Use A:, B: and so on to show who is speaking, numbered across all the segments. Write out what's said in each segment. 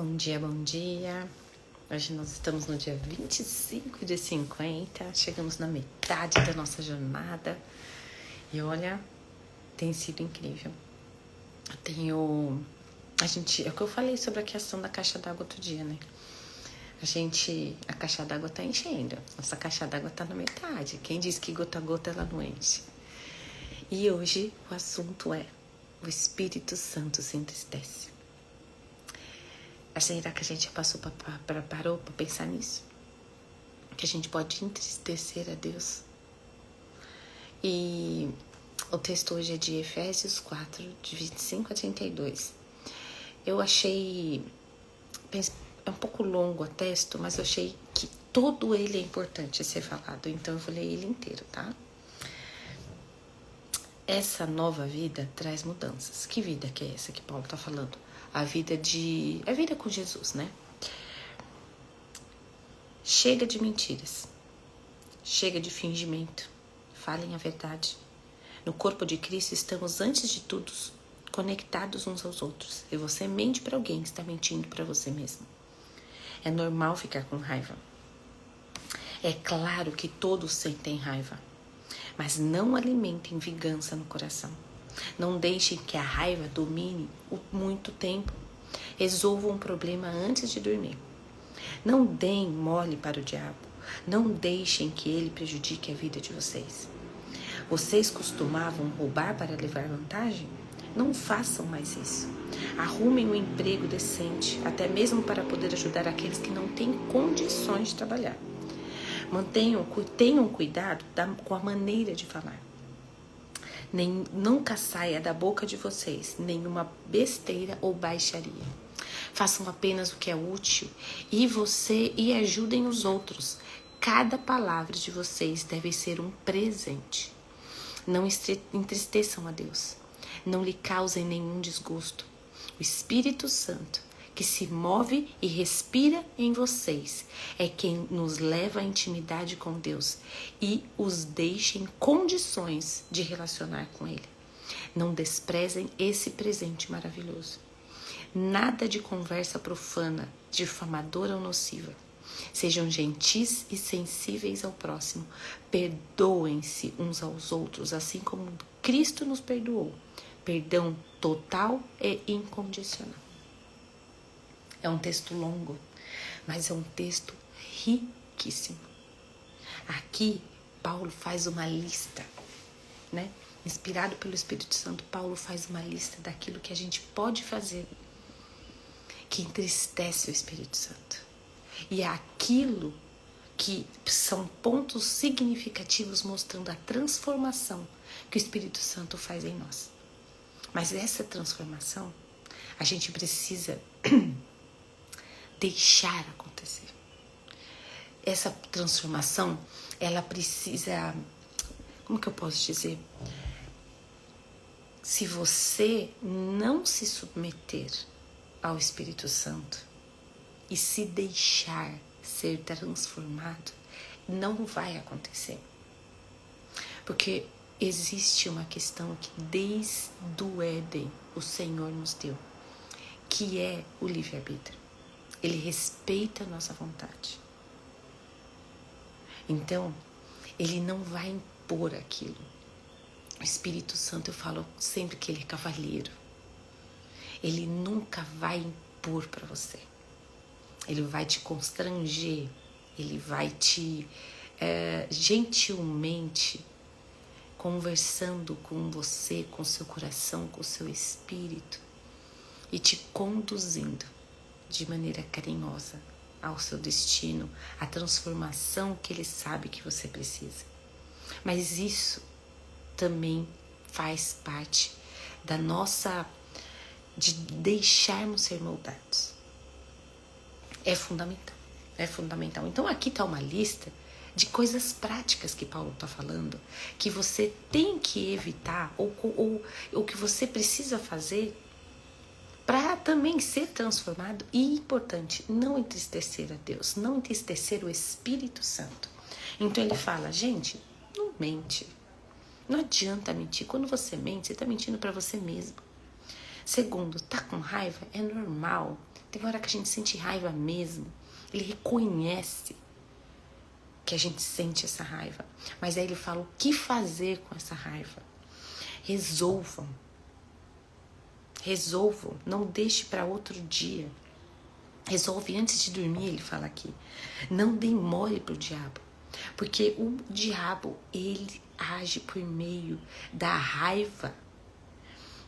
A: Bom dia, bom dia. Hoje nós estamos no dia 25 de 50, chegamos na metade da nossa jornada e olha, tem sido incrível. É o que eu falei sobre a questão da caixa d'água outro dia, né? A caixa d'água tá enchendo, nossa caixa d'água tá na metade. Quem diz que gota a gota ela não enche? E hoje o assunto é: o Espírito Santo se entristece. Será que a gente parou para pensar nisso? Que a gente pode entristecer a Deus? E o texto hoje é de Efésios 4, de 25 a 32. Eu achei... É um pouco longo o texto, mas eu achei que todo ele é importante ser falado. Então eu vou ler ele inteiro, tá? Essa nova vida traz mudanças. Que vida que é essa que Paulo está falando? A vida com Jesus, né? Chega de mentiras. Chega de fingimento. Falem a verdade. No corpo de Cristo estamos, antes de tudo, conectados uns aos outros. E você mente para alguém que está mentindo para você mesmo. É normal ficar com raiva. É claro que todos sentem raiva. Mas não alimentem vingança no coração. Não deixem que a raiva domine muito tempo. Resolvam um problema antes de dormir. Não deem mole para o diabo. Não deixem que ele prejudique a vida de vocês. Vocês costumavam roubar para levar vantagem? Não façam mais isso. Arrumem um emprego decente, até mesmo para poder ajudar aqueles que não têm condições de trabalhar. Tenham cuidado com a maneira de falar. Nunca saia da boca de vocês nenhuma besteira ou baixaria. Façam apenas o que é útil e ajudem os outros. Cada palavra de vocês deve ser um presente. Não entristeçam a Deus. Não lhe causem nenhum desgosto. O Espírito Santo, que se move e respira em vocês, é quem nos leva à intimidade com Deus e os deixa em condições de relacionar com Ele. Não desprezem esse presente maravilhoso. Nada de conversa profana, difamadora ou nociva. Sejam gentis e sensíveis ao próximo. Perdoem-se uns aos outros, assim como Cristo nos perdoou. Perdão total e incondicional. É um texto longo, mas é um texto riquíssimo. Aqui, Paulo faz uma lista, né? Inspirado pelo Espírito Santo, Paulo faz uma lista daquilo que a gente pode fazer que entristece o Espírito Santo. E é aquilo que são pontos significativos mostrando a transformação que o Espírito Santo faz em nós. Mas essa transformação, a gente precisa deixar acontecer. Essa transformação, ela precisa... Como que eu posso dizer? Se você não se submeter ao Espírito Santo e se deixar ser transformado, não vai acontecer. Porque existe uma questão que desde o Éden o Senhor nos deu, que é o livre-arbítrio. Ele respeita a nossa vontade. Então, ele não vai impor aquilo. O Espírito Santo, eu falo sempre que ele é cavalheiro. Ele nunca vai impor para você. Ele vai te constranger. Ele vai te gentilmente conversando com você, com seu coração, com seu espírito e te conduzindo de maneira carinhosa ao seu destino, a transformação que ele sabe que você precisa. Mas isso também faz parte da de deixarmos ser moldados. É fundamental. Então aqui está uma lista de coisas práticas que Paulo está falando, que você tem que evitar ou que você precisa fazer para também ser transformado. E importante, não entristecer a Deus, não entristecer o Espírito Santo. Então ele fala, gente, não mente. Não adianta mentir. Quando você mente, você está mentindo para você mesmo. Segundo, tá com raiva? É normal. Tem hora que a gente sente raiva mesmo. Ele reconhece que a gente sente essa raiva. Mas aí ele fala o que fazer com essa raiva. Resolvam. Resolvam. Não deixe para outro dia. Resolve antes de dormir, ele fala aqui. Não dê mole pro diabo. Porque o diabo, ele age por meio da raiva.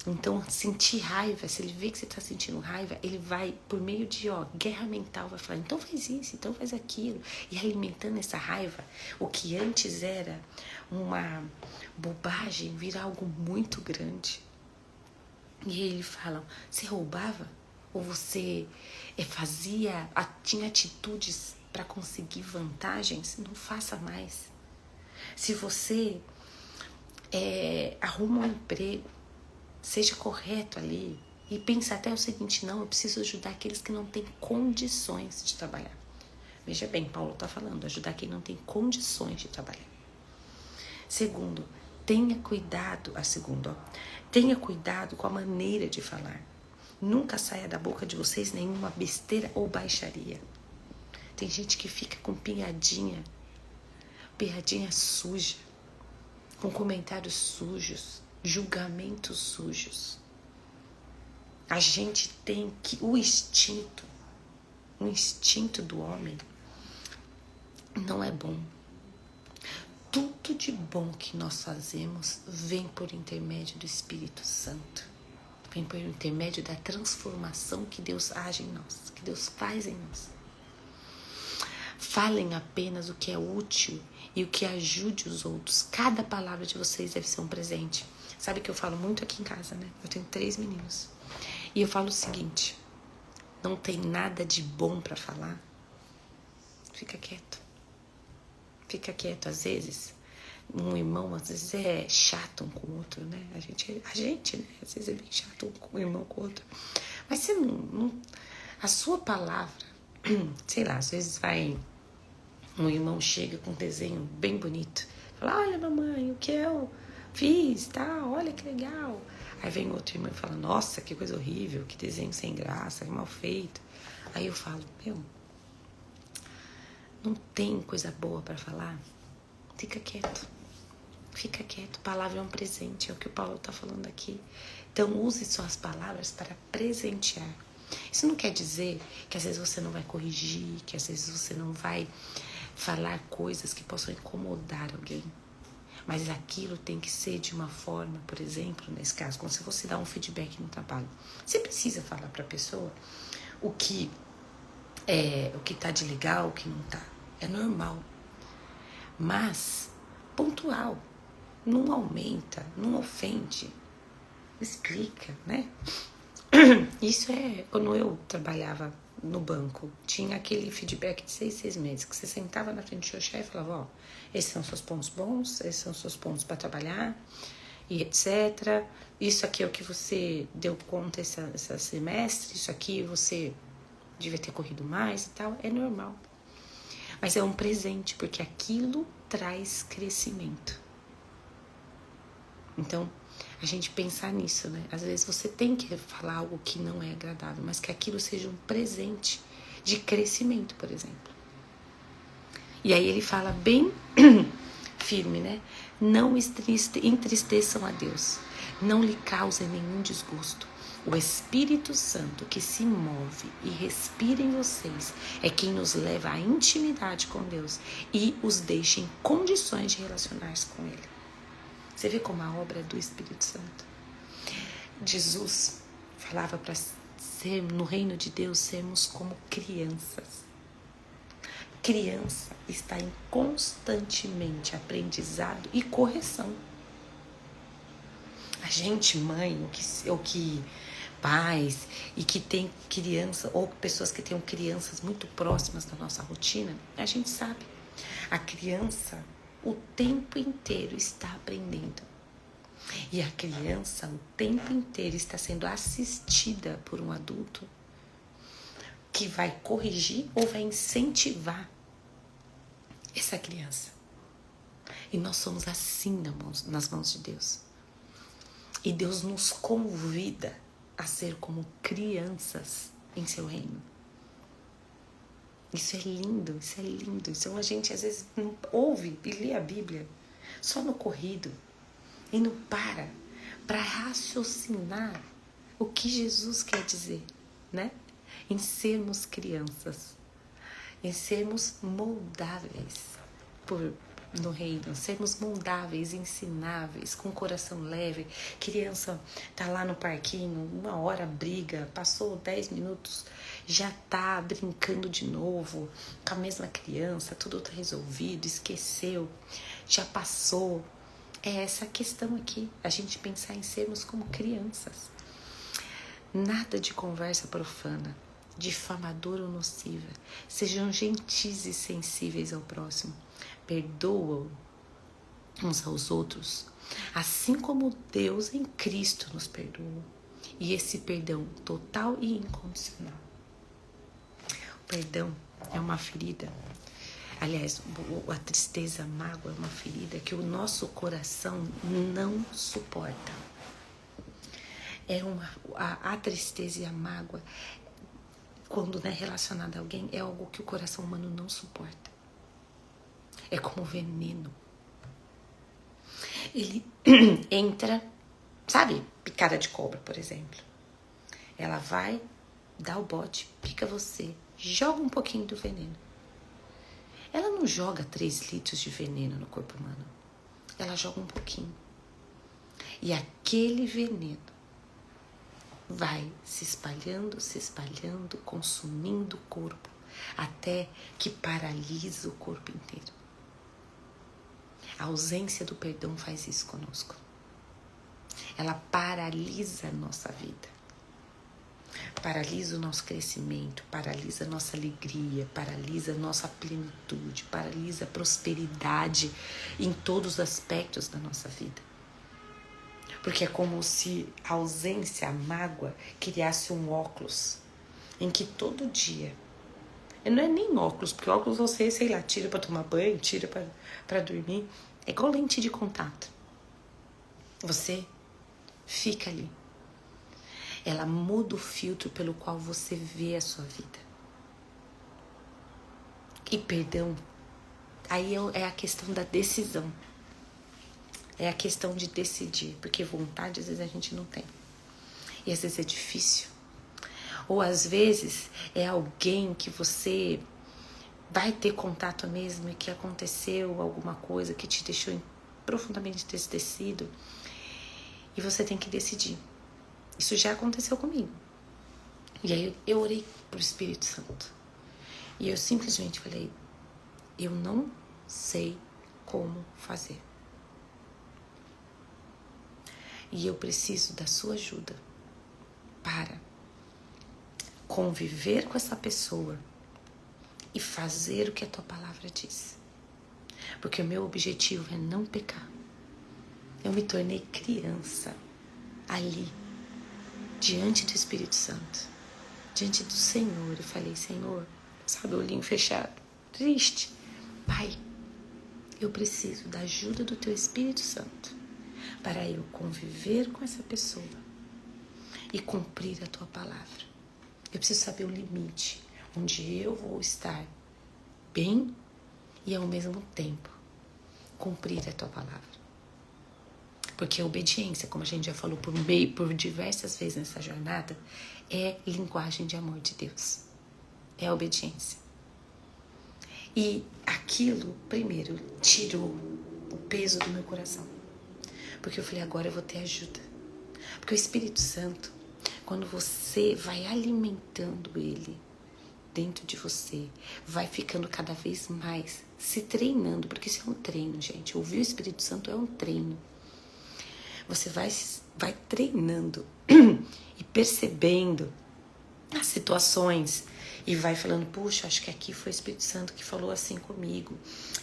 A: Então, sentir raiva, se ele vê que você está sentindo raiva, ele vai, por meio de guerra mental, vai falar, então faz isso, então faz aquilo. E alimentando essa raiva, o que antes era uma bobagem, vira algo muito grande. E aí ele fala, você roubava? Ou você tinha atitudes para conseguir vantagens? Não faça mais. Se você arruma um emprego, seja correto ali e pense até o seguinte, não, eu preciso ajudar aqueles que não têm condições de trabalhar. Veja bem, Paulo está falando, ajudar quem não tem condições de trabalhar. Segundo, tenha cuidado com a maneira de falar. Nunca saia da boca de vocês nenhuma besteira ou baixaria. Tem gente que fica com piadinha suja, com comentários sujos, julgamentos sujos. A gente tem que o instinto do homem não é bom. Tudo de bom que nós fazemos vem por intermédio do Espírito Santo. Vem por intermédio da transformação que Deus age em nós, que Deus faz em nós. Falem apenas o que é útil e o que ajude os outros. Cada palavra de vocês deve ser um presente. Sabe que eu falo muito aqui em casa, né? Eu tenho 3 meninos. E eu falo o seguinte, não tem nada de bom para falar? Fica quieto. Fica quieto. Às vezes, um irmão, às vezes é chato um com o outro, né? A gente, né? Às vezes é bem chato um irmão com o outro. Mas você não... A sua palavra, sei lá, às vezes um irmão chega com um desenho bem bonito. Fala, olha mamãe, o que eu fiz, tá? Olha que legal. Aí vem outro irmão e fala, nossa, que coisa horrível, que desenho sem graça, que mal feito. Aí eu falo, não tem coisa boa para falar? Fica quieto. Fica quieto. Palavra é um presente, é o que o Paulo está falando aqui. Então use suas palavras para presentear. Isso não quer dizer que às vezes você não vai corrigir, que às vezes você não vai falar coisas que possam incomodar alguém. Mas aquilo tem que ser de uma forma, por exemplo, nesse caso, quando você dá um feedback no trabalho, você precisa falar para a pessoa o que tá de legal, o que não tá. É normal. Mas, pontual. Não aumenta, não ofende. Explica, né? Isso é quando eu trabalhava no banco. Tinha aquele feedback de 6 meses, que você sentava na frente do seu chefe e falava, esses são seus pontos bons, esses são seus pontos para trabalhar, e etc. Isso aqui é o que você deu conta esse semestre, isso aqui você devia ter corrido mais e tal. É normal. Mas é um presente, porque aquilo traz crescimento. Então, a gente pensar nisso, né? Às vezes você tem que falar algo que não é agradável, mas que aquilo seja um presente de crescimento, por exemplo. E aí ele fala bem firme, né? Não entristeçam a Deus, não lhe causem nenhum desgosto. O Espírito Santo que se move e respira em vocês é quem nos leva à intimidade com Deus e os deixa em condições de relacionar-se com Ele. Você vê como a obra é do Espírito Santo. Jesus falava para ser no reino de Deus sermos como crianças. Criança está em constantemente aprendizado e correção. A gente, mãe, ou que pais e que tem criança, ou pessoas que tenham crianças muito próximas da nossa rotina, a gente sabe. A criança o tempo inteiro está aprendendo. E a criança o tempo inteiro está sendo assistida por um adulto que vai corrigir ou vai incentivar essa criança. E nós somos assim nas mãos de Deus. E Deus nos convida a ser como crianças em seu reino. Isso é lindo, isso é lindo. Então a gente às vezes não ouve e lê a Bíblia só no corrido e não para raciocinar o que Jesus quer dizer, né? Em sermos crianças, em sermos moldáveis no reino, sermos moldáveis, ensináveis, com coração leve. Criança tá lá no parquinho, 1 hora briga, passou 10 minutos, já tá brincando de novo com a mesma criança, tudo tá resolvido, esqueceu, já passou. É essa a questão aqui, a gente pensar em sermos como crianças. Nada de conversa profana, difamadora ou nociva. Sejam gentis e sensíveis ao próximo. Perdoam uns aos outros, assim como Deus em Cristo nos perdoou. E esse perdão total e incondicional. O perdão é uma ferida. Aliás, a tristeza, a mágoa é uma ferida que o nosso coração não suporta. A tristeza e a mágoa, quando é relacionada a alguém, é algo que o coração humano não suporta. É como veneno. Ele entra, sabe, picada de cobra, por exemplo. Ela vai, dá o bote, pica você, joga um pouquinho do veneno. Ela não joga 3 litros de veneno no corpo humano. Ela joga um pouquinho. E aquele veneno vai se espalhando, consumindo o corpo, até que paralisa o corpo inteiro. A ausência do perdão faz isso conosco. Ela paralisa a nossa vida. Paralisa o nosso crescimento, paralisa a nossa alegria, paralisa a nossa plenitude, paralisa a prosperidade em todos os aspectos da nossa vida. Porque é como se a ausência, a mágoa, criasse um óculos em que todo dia, não é nem óculos, porque óculos você, sei lá, tira para tomar banho, tira para dormir, é igual lente de contato. Você fica ali. Ela muda o filtro pelo qual você vê a sua vida. E perdão, aí é a questão da decisão. É a questão de decidir, porque vontade às vezes a gente não tem. E às vezes é difícil. Ou às vezes é alguém que você vai ter contato mesmo e que aconteceu alguma coisa que te deixou profundamente entristecido. E você tem que decidir. Isso já aconteceu comigo. E aí eu orei pro Espírito Santo. E eu simplesmente falei, eu não sei como fazer. E eu preciso da sua ajuda para conviver com essa pessoa e fazer o que a tua palavra diz. Porque o meu objetivo é não pecar. Eu me tornei criança ali, diante do Espírito Santo, diante do Senhor, e falei, Senhor, sabe, olhinho fechado, triste. Pai, eu preciso da ajuda do teu Espírito Santo para eu conviver com essa pessoa e cumprir a tua palavra. Eu preciso saber o limite, onde eu vou estar bem e ao mesmo tempo cumprir a tua palavra. Porque a obediência, como a gente já falou por diversas vezes nessa jornada, é linguagem de amor de Deus. É a obediência. E aquilo, primeiro, tirou o peso do meu coração. Porque eu falei, agora eu vou ter ajuda. Porque o Espírito Santo, quando você vai alimentando ele dentro de você, vai ficando cada vez mais se treinando. Porque isso é um treino, gente. Ouvir o Espírito Santo é um treino. Você vai treinando e percebendo as situações e vai falando, puxa, acho que aqui foi o Espírito Santo que falou assim comigo.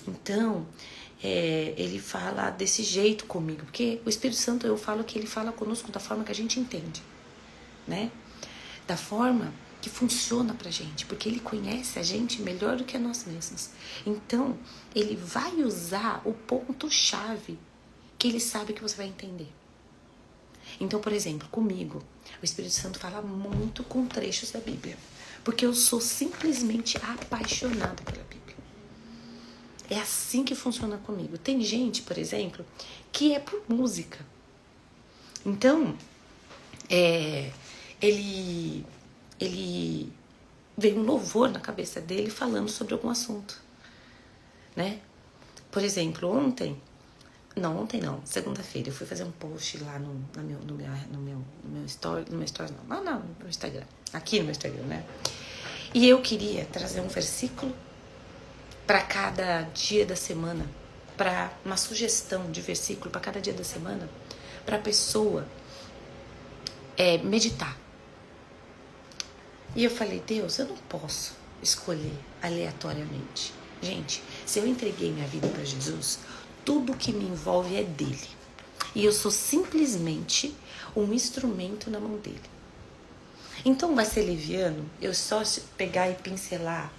A: Então, ele fala desse jeito comigo, porque o Espírito Santo, eu falo que ele fala conosco da forma que a gente entende, né? Da forma que funciona pra gente, porque ele conhece a gente melhor do que a nós mesmos. Então, ele vai usar o ponto-chave que ele sabe que você vai entender. Então, por exemplo, comigo, o Espírito Santo fala muito com trechos da Bíblia. Porque eu sou simplesmente apaixonada pela Bíblia. É assim que funciona comigo. Tem gente, por exemplo, que é por música. Então, ele veio um louvor na cabeça dele falando sobre algum assunto, né? Por exemplo, segunda-feira, eu fui fazer um post lá no meu story, no Instagram, aqui no meu Instagram, né? E eu queria trazer um versículo para cada dia da semana, para uma sugestão de versículo para cada dia da semana, para a pessoa meditar. E eu falei, Deus, eu não posso escolher aleatoriamente. Gente, se eu entreguei minha vida para Jesus, tudo que me envolve é dele. E eu sou simplesmente um instrumento na mão dele. Então vai ser leviano eu só pegar e pincelar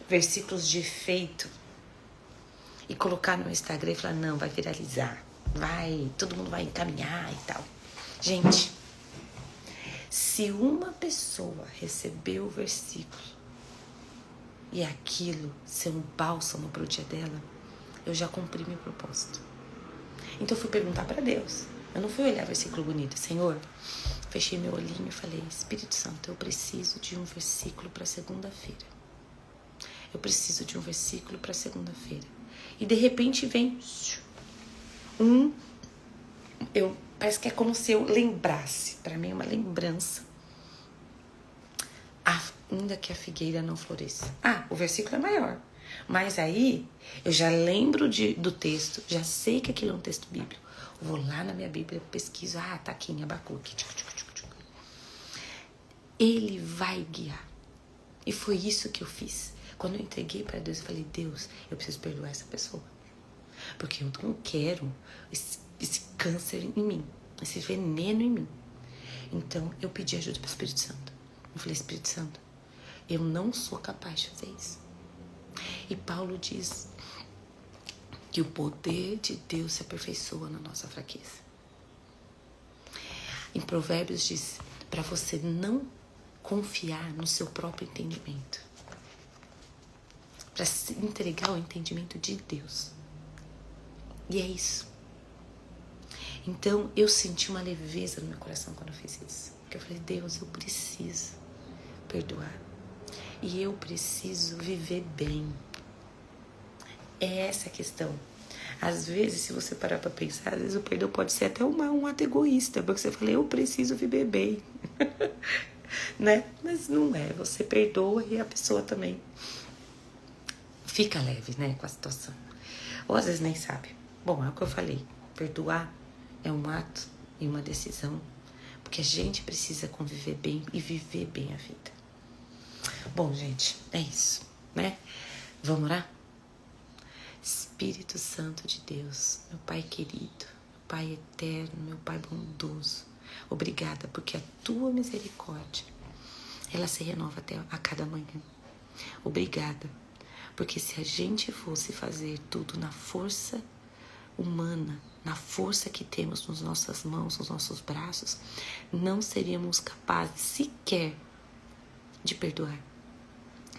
A: versículos de efeito e colocar no Instagram e falar, não, vai viralizar, todo mundo vai encaminhar e tal. Gente, se uma pessoa receber o versículo e aquilo ser um bálsamo para o dia dela, eu já cumpri meu propósito. Então eu fui perguntar para Deus. Eu não fui olhar versículo bonito. Senhor, fechei meu olhinho e falei, Espírito Santo, eu preciso de um versículo para segunda-feira. Eu preciso de um versículo para segunda-feira. E de repente vem parece que é como se eu lembrasse. Para mim é uma lembrança. Ainda que a figueira não floresça. O versículo é maior. Mas aí eu já lembro do texto, já sei que aquilo é um texto bíblico. Vou lá na minha Bíblia, pesquiso. Tá aqui em Abacuque. Ele vai guiar. E foi isso que eu fiz. Quando eu entreguei para Deus, eu falei, Deus, eu preciso perdoar essa pessoa. Porque eu não quero esse câncer em mim, esse veneno em mim. Então, eu pedi ajuda para o Espírito Santo. Eu falei, Espírito Santo, eu não sou capaz de fazer isso. E Paulo diz que o poder de Deus se aperfeiçoa na nossa fraqueza. Em Provérbios diz, para você não confiar no seu próprio entendimento. Para se entregar ao entendimento de Deus. E é isso. Então, eu senti uma leveza no meu coração quando eu fiz isso. Porque eu falei, Deus, eu preciso perdoar. E eu preciso viver bem. É essa a questão. Às vezes, se você parar para pensar, às vezes o perdão pode ser até um ato egoísta. Porque você fala, eu preciso viver bem. Né? Mas não é. Você perdoa e a pessoa também fica leve, né, com a situação. Ou às vezes nem sabe. Bom, é o que eu falei. Perdoar é um ato e uma decisão. Porque a gente precisa conviver bem e viver bem a vida. Bom, gente, é isso, né? Vamos orar? Espírito Santo de Deus, meu Pai querido, meu Pai eterno, meu Pai bondoso, obrigada porque a Tua misericórdia, ela se renova até a cada manhã. Obrigada, porque se a gente fosse fazer tudo na força humana, na força que temos nas nossas mãos, nos nossos braços, não seríamos capazes sequer de perdoar.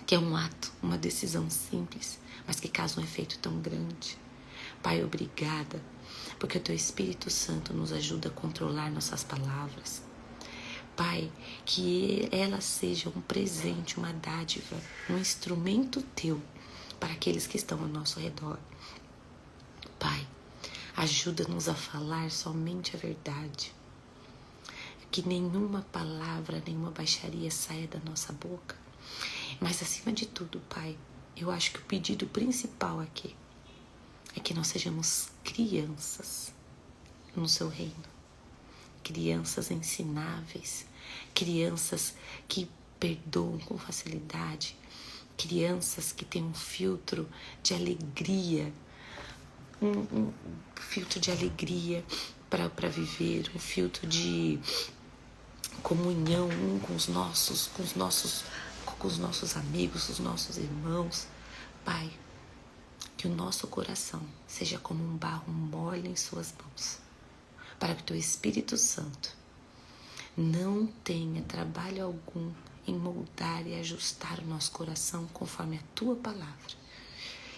A: Que é um ato, uma decisão simples, mas que causa um efeito tão grande. Pai, obrigada, porque o Teu Espírito Santo nos ajuda a controlar nossas palavras. Pai, que ela seja um presente, uma dádiva, um instrumento Teu para aqueles que estão ao nosso redor. Pai, ajuda-nos a falar somente a verdade. Que nenhuma palavra, nenhuma baixaria saia da nossa boca. Mas acima de tudo, Pai, eu acho que o pedido principal aqui é que nós sejamos crianças no Seu reino. Crianças ensináveis, crianças que perdoam com facilidade, crianças que têm um filtro de alegria, um filtro de alegria para viver, um filtro de comunhão com os nossos amigos, os nossos irmãos. Pai, que o nosso coração seja como um barro mole em Suas mãos, para que o Teu Espírito Santo não tenha trabalho algum em moldar e ajustar o nosso coração conforme a Tua palavra.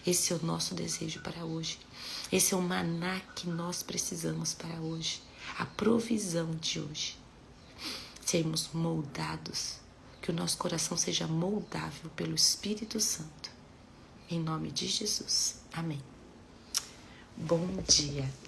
A: Esse é o nosso desejo para hoje. Esse é o maná que nós precisamos para hoje. A provisão de hoje. Sermos moldados. Que o nosso coração seja moldável pelo Espírito Santo. Em nome de Jesus. Amém. Bom dia.